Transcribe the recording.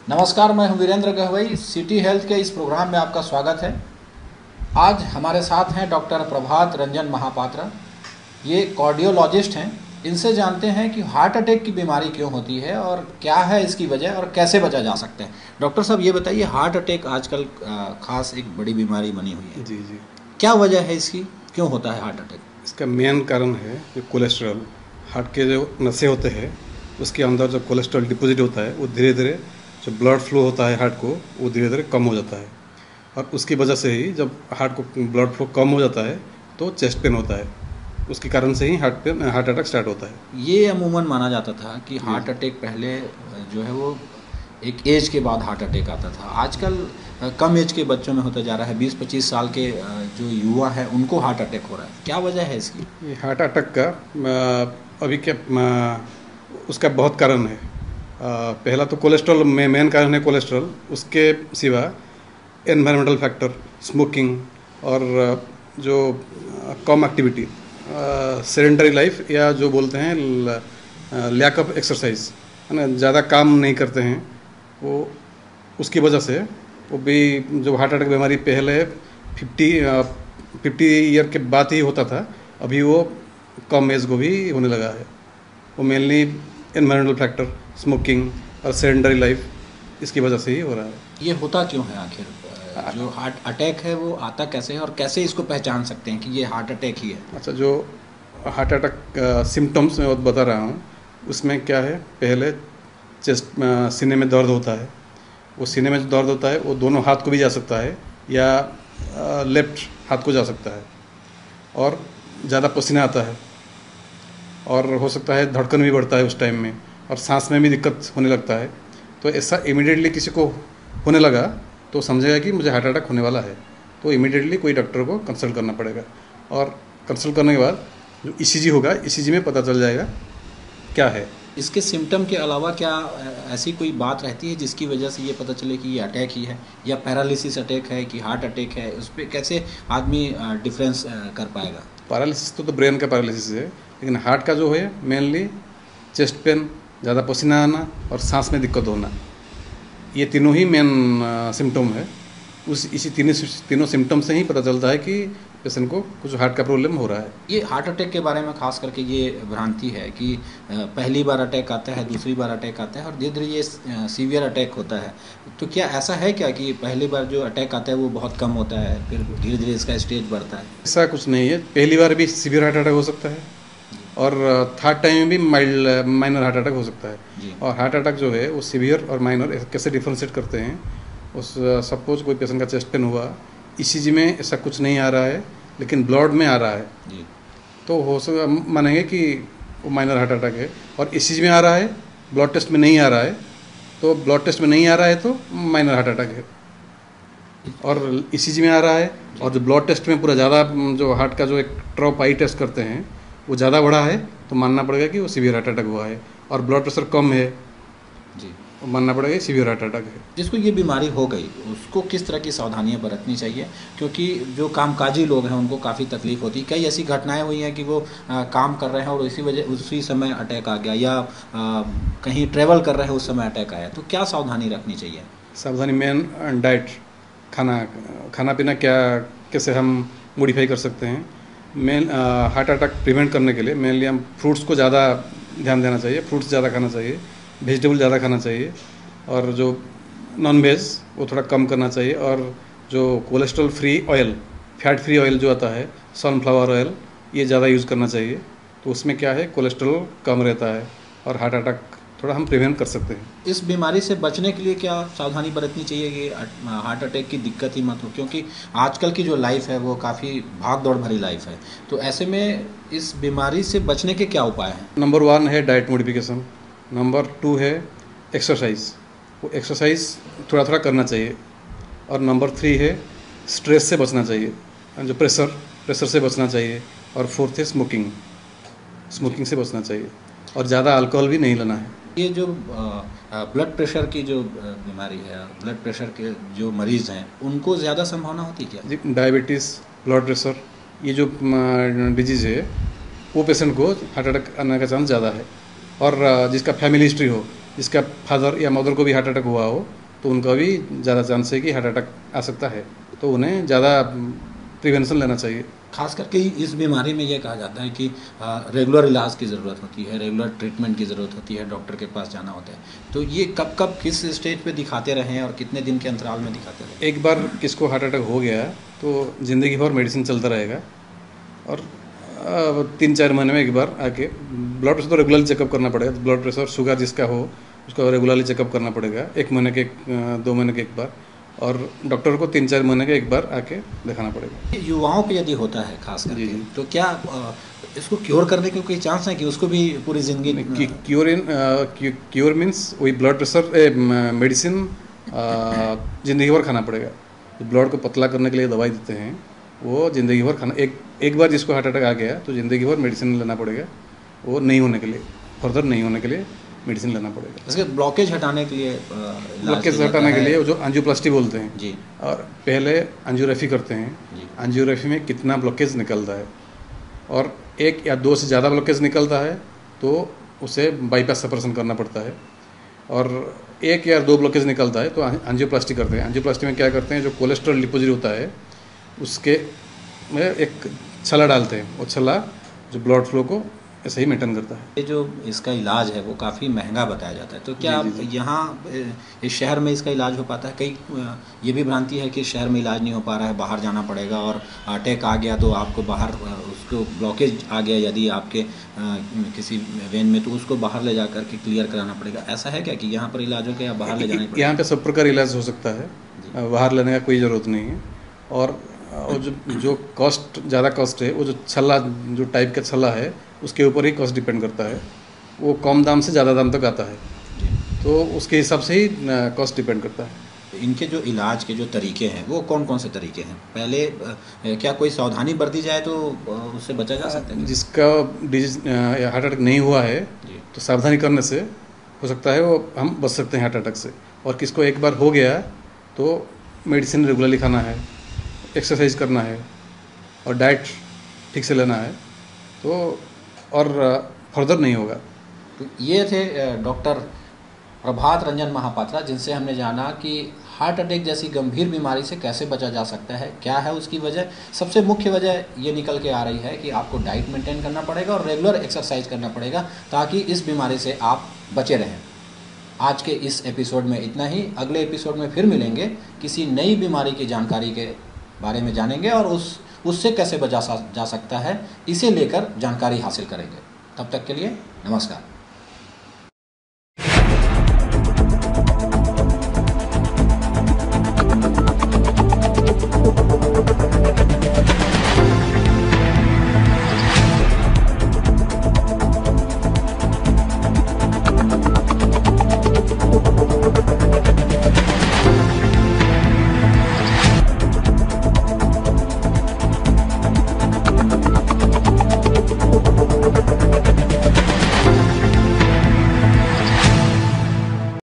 नमस्कार, मैं हूं वीरेंद्र गहवई। सिटी हेल्थ के इस प्रोग्राम में आपका स्वागत है। आज हमारे साथ हैं डॉक्टर प्रभात रंजन महापात्रा। ये कार्डियोलॉजिस्ट हैं। इनसे जानते हैं कि हार्ट अटैक की बीमारी क्यों होती है और क्या है इसकी वजह और कैसे बचा जा सकता है। डॉक्टर साहब, ये बताइए, हार्ट अटैक आजकल खास एक बड़ी बीमारी बनी हुई है। जी जी। क्या वजह है इसकी, क्यों होता है हार्ट अटैक? इसका मेन कारण है जो कोलेस्ट्रॉल। हार्ट के जो नसें होते हैं उसके अंदर जो कोलेस्ट्रॉल डिपॉजिट होता है वो धीरे धीरे जो ब्लड फ्लो होता है हार्ट को वो धीरे धीरे कम हो जाता है। और उसकी वजह से ही जब हार्ट को ब्लड फ्लो कम हो जाता है तो चेस्ट पेन होता है। उसके कारण से ही हार्ट अटैक स्टार्ट होता है। ये अमूमन माना जाता था कि हार्ट अटैक पहले जो है वो एक एज के बाद हार्ट अटैक आता था। आजकल कम एज के बच्चों में होता जा रहा है। 20-25 साल के जो युवा है उनको हार्ट अटैक हो रहा है। क्या वजह है इसकी? ये हार्ट अटैक का अभी क्या उसका बहुत कारण है। पहला तो कोलेस्ट्रॉल में मेन कारण है कोलेस्ट्रॉल। उसके सिवा एनवायरमेंटल फैक्टर, स्मोकिंग और जो कम एक्टिविटी, सेडेंटरी लाइफ या जो बोलते हैं लैक ऑफ एक्सरसाइज, है ना, ज़्यादा काम नहीं करते हैं वो, उसकी वजह से वो भी जो हार्ट अटैक बीमारी पहले 50 ईयर के बाद ही होता था, अभी वो कम एज को भी होने लगा है। वो मेनली एनवायरमेंटल फैक्टर, स्मोकिंग और सेडेंटरी लाइफ, इसकी वजह से ही हो रहा है। ये होता क्यों है आखिर? जो हार्ट अटैक है वो आता कैसे है और कैसे इसको पहचान सकते हैं कि ये हार्ट अटैक ही है? अच्छा, जो हार्ट अटैक सिम्टम्स मैं बता रहा हूँ उसमें क्या है, पहले चेस्ट सीने में दर्द होता है। वो सीने में जो दर्द होता है वो दोनों हाथ को भी जा सकता है या लेफ्ट हाथ को जा सकता है। और ज़्यादा पसीना आता है और हो सकता है धड़कन भी बढ़ता है उस टाइम में, और सांस में भी दिक्कत होने लगता है। तो ऐसा इमीडिएटली किसी को होने लगा तो समझेगा कि मुझे हार्ट अटैक होने वाला है, तो इमीडिएटली कोई डॉक्टर को कंसल्ट करना पड़ेगा। और कंसल्ट करने के बाद जो ईसीजी होगा, ईसीजी में पता चल जाएगा क्या है। इसके सिम्टम के अलावा क्या ऐसी कोई बात रहती है जिसकी वजह से ये पता चले कि ये अटैक ही है, या पैरालिसिस अटैक है कि हार्ट अटैक है? उस पर कैसे आदमी डिफरेंस कर पाएगा? पैरालिसिस तो ब्रेन का पैरालिसिस है, लेकिन हार्ट का जो है मेनली चेस्ट पेन, ज़्यादा पसीना आना और सांस में दिक्कत होना, ये तीनों ही मेन सिम्टम है। इसी तीनों सिम्टम से ही पता चलता है कि पेशेंट को कुछ हार्ट का प्रॉब्लम हो रहा है। ये हार्ट अटैक के बारे में खास करके ये भ्रांति है कि पहली बार अटैक आता है, दूसरी बार अटैक आता है और धीरे धीरे ये सीवियर अटैक होता है। तो क्या ऐसा है क्या कि पहली बार जो अटैक आता है वो बहुत कम होता है, फिर धीरे धीरे इसका स्टेज बढ़ता है? ऐसा कुछ नहीं है, पहली बार भी सीवियर हार्ट अटैक हो सकता है और थर्ड टाइम में भी माइल्ड माइनर हार्ट अटैक हो सकता है जी। और हार्ट अटैक जो है वो सीवियर और माइनर कैसे डिफ्रेंशिएट करते हैं। उस सपोज कोई पेशेंट का चेस्ट पेन हुआ, ईसीजी में ऐसा कुछ नहीं आ रहा है लेकिन ब्लड में आ रहा है जी। तो हो मानेंगे कि वो माइनर हार्ट अटैक है। और ईसीजी में आ रहा है, ब्लड टेस्ट में नहीं आ रहा है, तो ब्लड टेस्ट में नहीं आ रहा है तो माइनर हार्ट अटैक है। और ईसीजी में आ रहा है और जो ब्लड टेस्ट में पूरा ज़्यादा जो हार्ट का जो एक ट्रॉप आई टेस्ट करते हैं वो ज़्यादा बढ़ा है तो मानना पड़ेगा कि वो सीवियर हार्ट अटैक हुआ है। और ब्लड प्रेशर कम है जी, तो मानना पड़ेगा सीवियर हार्ट अटैक है। जिसको ये बीमारी हो गई उसको किस तरह की सावधानियां बरतनी चाहिए? क्योंकि जो कामकाजी लोग हैं उनको काफ़ी तकलीफ होती है। कई ऐसी घटनाएं हुई हैं कि वो काम कर रहे हैं और उसी समय अटैक आ गया, या कहीं ट्रेवल कर रहे हैं उस समय अटैक आया। तो क्या सावधानी रखनी चाहिए? सावधानी मेन डाइट, खाना पीना क्या कैसे हम मॉडिफाई कर सकते हैं। मेन हार्ट अटैक प्रिवेंट करने के लिए मेनली हम फ्रूट्स को ज़्यादा ध्यान देना चाहिए, फ्रूट्स ज़्यादा खाना चाहिए, वेजिटेबल ज़्यादा खाना चाहिए और जो नॉन वेज वो थोड़ा कम करना चाहिए। और जो cholesterol free oil, fat free oil जो आता है, सनफ्लावर ऑयल, ये ज़्यादा यूज़ करना चाहिए। तो उसमें क्या है, कोलेस्ट्रॉल कम रहता है और हार्ट अटैक थोड़ा हम प्रिवेंट कर सकते हैं। इस बीमारी से बचने के लिए क्या सावधानी बरतनी चाहिए कि हार्ट अटैक की दिक्कत ही मत हो? क्योंकि आजकल की जो लाइफ है वो काफ़ी भाग दौड़ भरी लाइफ है। तो ऐसे में इस बीमारी से बचने के क्या उपाय हैं? नंबर 1 है डाइट मॉडिफिकेशन, नंबर 2 है एक्सरसाइज, वो एक्सरसाइज थोड़ा थोड़ा करना चाहिए, और नंबर 3 है स्ट्रेस से बचना चाहिए, जो प्रेशर से बचना चाहिए, और 4th है स्मोकिंग से बचना चाहिए, और ज़्यादा अल्कोहल भी नहीं लेना है। ये जो ब्लड प्रेशर की जो बीमारी है, ब्लड प्रेशर के जो मरीज़ हैं उनको ज़्यादा संभावना होती है क्या? जी, डायबिटीज़, ब्लड प्रेशर, ये जो डिजीज़ है वो पेशेंट को हार्ट अटैक आने का चांस ज़्यादा है। और जिसका फैमिली हिस्ट्री हो, जिसका फादर या मदर को भी हार्ट अटैक हुआ हो तो उनका भी ज़्यादा चांस है कि हार्ट अटैक आ सकता है, तो उन्हें ज़्यादा प्रिवेंशन लेना चाहिए। खास करके इस बीमारी में ये कहा जाता है कि रेगुलर इलाज की ज़रूरत होती है, रेगुलर ट्रीटमेंट की ज़रूरत होती है, डॉक्टर के पास जाना होता है। तो ये कब कब किस स्टेज पे दिखाते रहे हैं और कितने दिन के अंतराल में दिखाते रहे? एक बार किसको हार्ट अटैक हो गया तो ज़िंदगी भर मेडिसिन चलता रहेगा, और 3-4 महीने में एक बार आके ब्लड प्रेशर तो रेगुलरली चेकअप करना पड़ेगा। ब्लड प्रेशर शुगर जिसका हो उसका रेगुलरली चेकअप करना पड़ेगा, 1 महीने के 2 महीने के एक बार, और डॉक्टर को 3-4 महीने के एक बार आके दिखाना पड़ेगा। युवाओं पे यदि होता है खास करके, जी। तो क्या इसको क्योर करने के कोई चांस है कि उसको भी पूरी जिंदगी? क्योर मीन्स वही ब्लड प्रेशर मेडिसिन ज़िंदगी भर खाना पड़ेगा। ब्लड को पतला करने के लिए दवाई देते हैं, वो ज़िंदगी भर खाना, एक बार जिसको हार्ट अटैक आ गया तो ज़िंदगी भर मेडिसिन लेना पड़ेगा, वो नहीं होने के लिए, फर्दर नहीं होने के लिए मेडिसिन लेना पड़ेगा। इसके ब्लॉकेज हटाने के लिए ब्लॉकेज हटाने के लिए जो एंजियोप्लास्टी बोलते हैं जी, और पहले एंजियोग्राफी करते हैं। जी। एंजियोग्राफी में कितना ब्लॉकेज निकलता है, और 1 या 2 से ज़्यादा ब्लॉकेज निकलता है तो उसे बाईपास सेपरेशन करना पड़ता है, और 1 या 2 ब्लॉकेज निकलता है तो एंजियोप्लास्टी करते हैं। एंजियोप्लास्टी में क्या करते हैं, जो कोलेस्ट्रॉल डिपोजिट होता है उसके में एक छल्ला डालते हैं, वो छल्ला जो ब्लड फ्लो को ऐसे ही मेंटेन करता है। ये जो इसका इलाज है वो काफ़ी महंगा बताया जाता है, तो क्या जी। यहाँ इस शहर में इसका इलाज हो पाता है? कई ये भी भ्रांति है कि शहर में इलाज नहीं हो पा रहा है, बाहर जाना पड़ेगा, और अटैक आ गया तो आपको बाहर उसको ब्लॉकेज आ गया यदि आपके किसी वेन में, तो उसको बाहर ले जा करके क्लियर कराना पड़ेगा। ऐसा है क्या कि यहाँ पर इलाज हो गया या बाहर ले जाना पड़ेगा? यहाँ पे सब प्रकार इलाज हो सकता है, बाहर लेने का कोई ज़रूरत नहीं है। और जो कॉस्ट ज़्यादा कॉस्ट है, वो जो छल्ला, जो टाइप का छल्ला है उसके ऊपर ही कॉस्ट डिपेंड करता है। वो कम दाम से ज़्यादा दाम तक आता है, तो उसके हिसाब से ही कॉस्ट डिपेंड करता है। इनके जो इलाज के जो तरीके हैं वो कौन कौन से तरीके हैं? पहले क्या कोई सावधानी बरती जाए तो उससे बचा जा सकता है? जिसका हार्ट अटैक नहीं हुआ है तो सावधानी करने से हो सकता है वो हम बच सकते हैं हार्ट अटैक से। और किसको एक बार हो गया तो मेडिसिन रेगुलरली खाना है, एक्सरसाइज करना है और डाइट ठीक से लेना है, तो और फर्दर नहीं होगा। तो ये थे डॉक्टर प्रभात रंजन महापात्रा, जिनसे हमने जाना कि हार्ट अटैक जैसी गंभीर बीमारी से कैसे बचा जा सकता है, क्या है उसकी वजह। सबसे मुख्य वजह ये निकल के आ रही है कि आपको डाइट मेंटेन करना पड़ेगा और रेगुलर एक्सरसाइज करना पड़ेगा, ताकि इस बीमारी से आप बचे रहें। आज के इस एपिसोड में इतना ही। अगले एपिसोड में फिर मिलेंगे, किसी नई बीमारी की जानकारी के बारे में जानेंगे और उससे कैसे बचा जा सकता है, इसे लेकर जानकारी हासिल करेंगे। तब तक के लिए नमस्कार।